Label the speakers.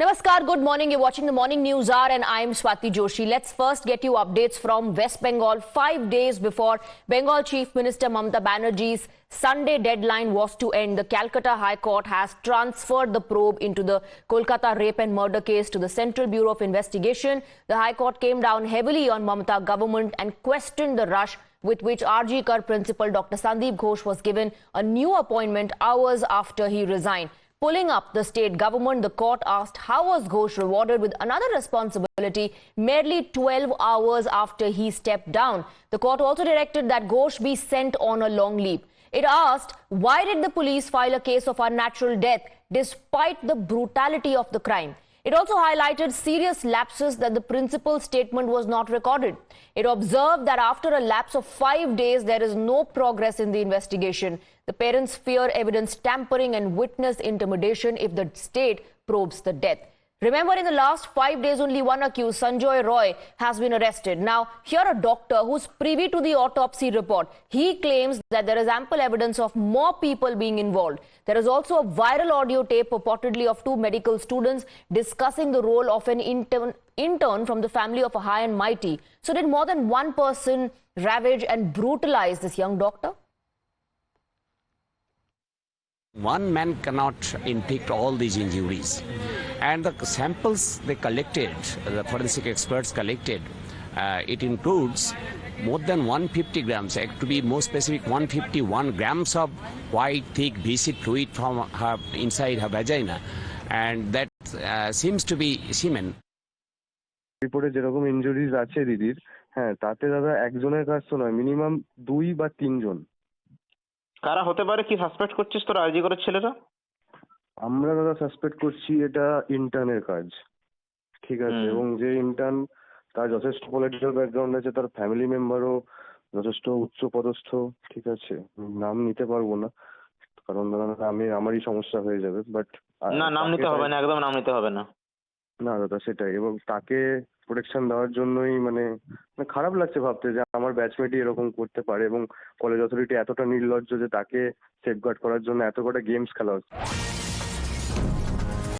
Speaker 1: Namaskar, good morning. You're watching the Morning News Hour and I'm Swati Joshi. Let's first get you updates from West Bengal. 5 days before Bengal Chief Minister Mamata Banerjee's Sunday deadline was to end, the Calcutta High Court has transferred the probe into the Kolkata rape and murder case to the Central Bureau of Investigation. The High Court came down heavily on Mamata government and questioned the rush with which RG Kar principal Dr. Sandeep Ghosh was given a new appointment hours after he resigned. Pulling up the state government, the court asked how was Ghosh rewarded with another responsibility merely 12 hours after he stepped down. The court also directed that Ghosh be sent on a long leave. It asked, why did the police file a case of unnatural death despite the brutality of the crime? It also highlighted serious lapses that the principal's statement was not recorded. It observed that after a lapse of 5 days, there is no progress in the investigation. The parents fear evidence tampering and witness intimidation if the state probes the death. Remember, in the last 5 days, only one accused, Sanjoy Roy, has been arrested. Now, here a doctor who's privy to the autopsy report. He claims that there is ample evidence of more people being involved. There is also a viral audio tape purportedly of 2 medical students discussing the role of an intern from the family of a high and mighty. So did more than one person ravage and brutalize this young doctor?
Speaker 2: One man cannot inflict all these injuries. And the samples they collected, the forensic experts collected, it includes more than 150 grams, to be more specific, 151 grams of white, thick, viscid fluid from her inside her vagina. And that seems to be semen.
Speaker 3: রিপোর্টে যেরকম injuries আছে দিদির, হ্যাঁ, তাতে দাদা একজনের কাছ তো নয়, মিনিমাম 2 বা 3 জন।
Speaker 4: কারা হতে পারে, কি সাসপেক্ট করছিস তোরা আরজি করের ছেলেরা?
Speaker 3: আমরা দাদা সাসপেক্ট করছি এটা ইন্টার্নের কাজ, ঠিক আছে, এবং যে ইন্টার্ন তার যথেষ্ট পলিটিক্যাল ব্যাকগ্রাউন্ড আছে, তার ফ্যামিলি মেম্বারও যথেষ্ট উচ্চ পদস্থ, ঠিক আছে, নাম নিতে পারবো না কারণ দাদা আমারই সমস্যা হয়ে যাবে, বাট
Speaker 4: না, নাম নিতে হবে না, একদম নাম নিতে হবে না।
Speaker 3: না দাদা সেটাই, এবং তাকে প্রোটেকশন দেওয়ার জন্যই মানে খারাপ লাগছে ভাবতে যে আমার ব্যাচমেটই এরকম করতে পারে, এবং কলেজ অথরিটি এতটা নির্লজ্জ যে তাকে সেফগার্ড করার জন্য এত কটা গেমস খেলা হচ্ছে।